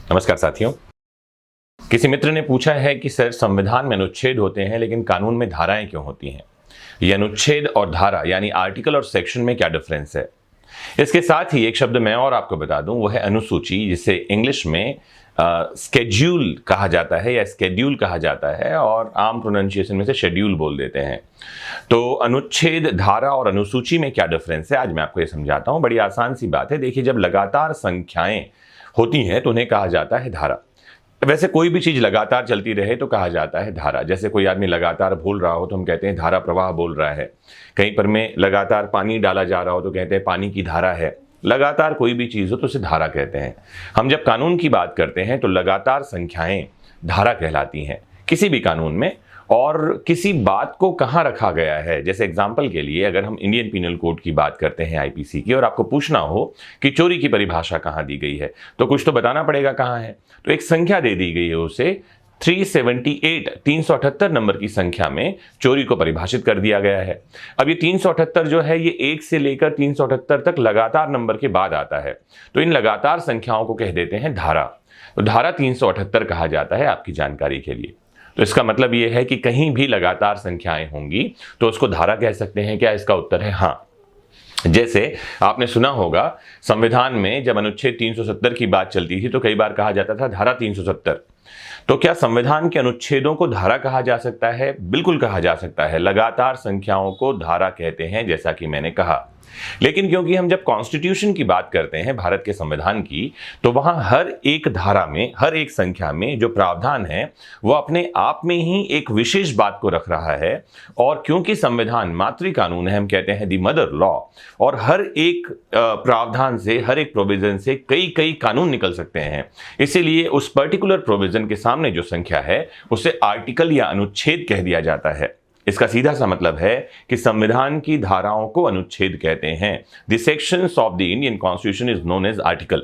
नमस्कार साथियों। किसी मित्र ने पूछा है कि सर संविधान में अनुच्छेद होते हैं लेकिन कानून में धाराएं क्यों होती हैं? ये अनुच्छेद और धारा यानी आर्टिकल और सेक्शन में क्या डिफरेंस है? इसके साथ ही एक शब्द मैं और आपको बता दूं, वो है अनुसूची, जिसे इंग्लिश में स्केड्यूल कहा जाता है या स्केड्यूल कहा जाता है और आम प्रोनाउंसिएशन में से शेड्यूल बोल देते हैं। तो अनुच्छेद, धारा और अनुसूची में क्या डिफरेंस है, आज मैं आपको ये समझाता हूं। बड़ी आसान सी बात है। देखिए, जब लगातार संख्याएं होती हैं तो उन्हें कहा जाता है धारा। वैसे कोई भी चीज लगातार चलती रहे तो कहा जाता है धारा। जैसे कोई आदमी लगातार बोल रहा हो तो हम कहते हैं धारा प्रवाह बोल रहा है। कहीं पर में लगातार पानी डाला जा रहा हो तो कहते हैं पानी की धारा है। लगातार कोई भी चीज हो तो उसे धारा कहते हैं। हम जब कानून की बात करते हैं तो लगातार संख्याएं धारा कहलाती हैं किसी भी कानून में। और किसी बात को कहाँ रखा गया है, जैसे एग्जाम्पल के लिए अगर हम इंडियन पीनल कोड की बात करते हैं, आईपीसी की, और आपको पूछना हो कि चोरी की परिभाषा कहाँ दी गई है तो कुछ तो बताना पड़ेगा कहाँ है। तो एक संख्या दे दी गई है, उसे 378 नंबर की संख्या में चोरी को परिभाषित कर दिया गया है। अब ये 378 जो है ये 1 से लेकर 378 तक लगातार नंबर के बाद आता है। तो इन लगातार संख्याओं को कह देते हैं धारा। तो धारा 378 कहा जाता है, आपकी जानकारी के लिए। तो इसका मतलब ये है कि कहीं भी लगातार संख्याएं होंगी तो उसको धारा कह सकते हैं। क्या इसका उत्तर है हाँ। जैसे आपने सुना होगा, संविधान में जब अनुच्छेद 370 की बात चलती थी तो कई बार कहा जाता था धारा 370। तो क्या संविधान के अनुच्छेदों को धारा कहा जा सकता है? बिल्कुल कहा जा सकता है। लगातार संख्याओं को धारा कहते हैं, जैसा कि मैंने कहा। लेकिन क्योंकि हम जब कॉन्स्टिट्यूशन की बात करते हैं, भारत के संविधान की, तो वहां हर एक धारा में, हर एक संख्या में जो प्रावधान है वो अपने आप में ही एक विशेष बात को रख रहा है। और क्योंकि संविधान मातृ कानून है, हम कहते हैं दी मदर लॉ, और हर एक प्रावधान से, हर एक प्रोविजन से कई कई कानून निकल सकते हैं। इसीलिए उस पर्टिकुलर प्रोविजन के सामने जो संख्या है उसे आर्टिकल या अनुच्छेद कह दिया जाता है। इसका सीधा सा मतलब है कि संविधान की धाराओं को अनुच्छेद कहते हैं। The sections of the Indian constitution is known as article.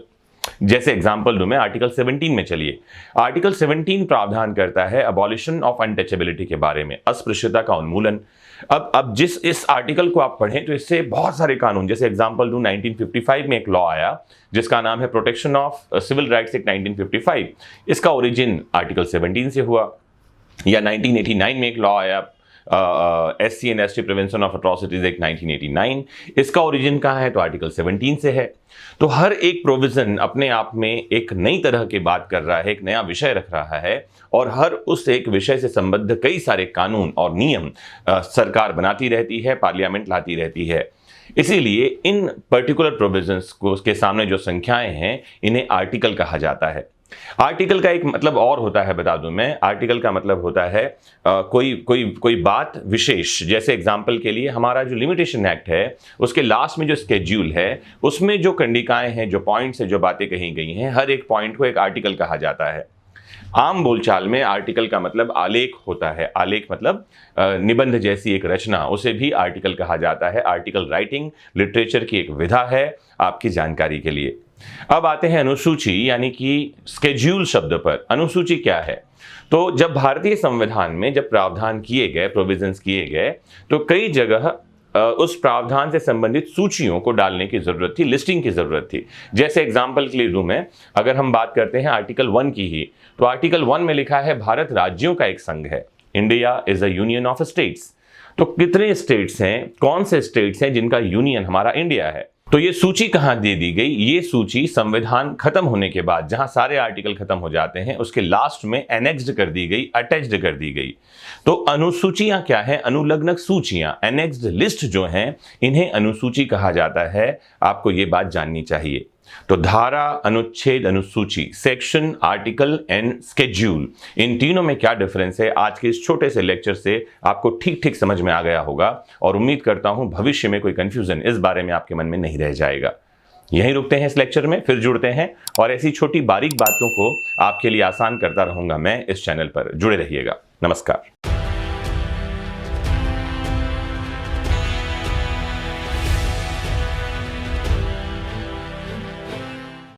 जैसे एग्जांपल दूं मैं, आर्टिकल 17 में चलिए। आर्टिकल 17 प्रावधान करता है अबॉलिशन ऑफ अनटचेबिलिटी के बारे में, अस्पृश्यता का उन्मूलन। अब जिस इस आर्टिकल को आप पढ़ें तो इससे बहुत सारे कानून, जैसे एग्जांपल दूं, 1955 में एक लॉ आया जिसका नाम है protection of civil rights act 1955। इसका ओरिजिन आर्टिकल 17 से हुआ। या 1989 में एक लॉ आया, SC and ST prevention of atrocities act 1989। इसका ओरिजिन कहाँ है? तो आर्टिकल 17 से है। तो हर एक प्रोविजन अपने आप में एक नई तरह की बात कर रहा है, एक नया विषय रख रहा है, और हर उस एक विषय से संबद्ध कई सारे कानून और नियम सरकार बनाती रहती है, पार्लियामेंट लाती रहती है। इसीलिए इन पर्टिकुलर प्रोविजंस को के सामने जो संख्याएं हैं इन्हें आर्टिकल कहा जाता है। आर्टिकल का एक मतलब और होता है, बता दूं मैं। आर्टिकल का मतलब होता है कोई बात विशेष। जैसे एग्जांपल के लिए हमारा जो लिमिटेशन एक्ट है उसके लास्ट में जो स्केड्यूल है उसमें जो कंडिकाएं हैं, जो पॉइंट्स हैं, जो बातें कही गई हैं, हर एक पॉइंट को एक आर्टिकल कहा जाता है। आम बोलचाल में आर्टिकल का मतलब आलेख होता है। आलेख मतलब निबंध जैसी एक रचना, उसे भी आर्टिकल कहा जाता है। आर्टिकल राइटिंग लिटरेचर की एक विधा है, आपकी जानकारी के लिए। अब आते हैं अनुसूची यानी कि स्केड्यूल शब्द पर। अनुसूची क्या है? तो जब भारतीय संविधान में जब प्रावधान किए गए, प्रोविजंस किए गए, तो कई जगह उस प्रावधान से संबंधित सूचियों को डालने की जरूरत थी, लिस्टिंग की जरूरत थी। जैसे एग्जांपल के लिए दूं मैं, अगर हम बात करते हैं आर्टिकल 1 की ही, तो आर्टिकल 1 में लिखा है भारत राज्यों का एक संघ है। India is a union of states. तो कितने स्टेट्स हैं, कौन से स्टेट्स हैं जिनका यूनियन हमारा इंडिया है? तो ये सूची कहां दे दी गई? ये सूची संविधान खत्म होने के बाद, जहां सारे आर्टिकल खत्म हो जाते हैं, उसके लास्ट में एनेक्स्ड कर दी गई, अटैच्ड कर दी गई। तो अनुसूचियां क्या है? अनुलग्नक सूचियां, एनेक्स्ड लिस्ट जो हैं, इन्हें अनुसूची कहा जाता है। आपको ये बात जाननी चाहिए। तो धारा, अनुच्छेद, अनुसूची, सेक्शन, आर्टिकल एंड स्केड्यूल, इन तीनों में क्या डिफरेंस है, आज के इस छोटे से लेक्चर से आपको ठीक ठीक समझ में आ गया होगा। और उम्मीद करता हूं भविष्य में कोई कंफ्यूजन इस बारे में आपके मन में नहीं रह जाएगा। यहीं रुकते हैं इस लेक्चर में, फिर जुड़ते हैं और ऐसी छोटी बारीक बातों को आपके लिए आसान करता रहूंगा मैं इस चैनल पर। जुड़े रहिएगा। नमस्कार।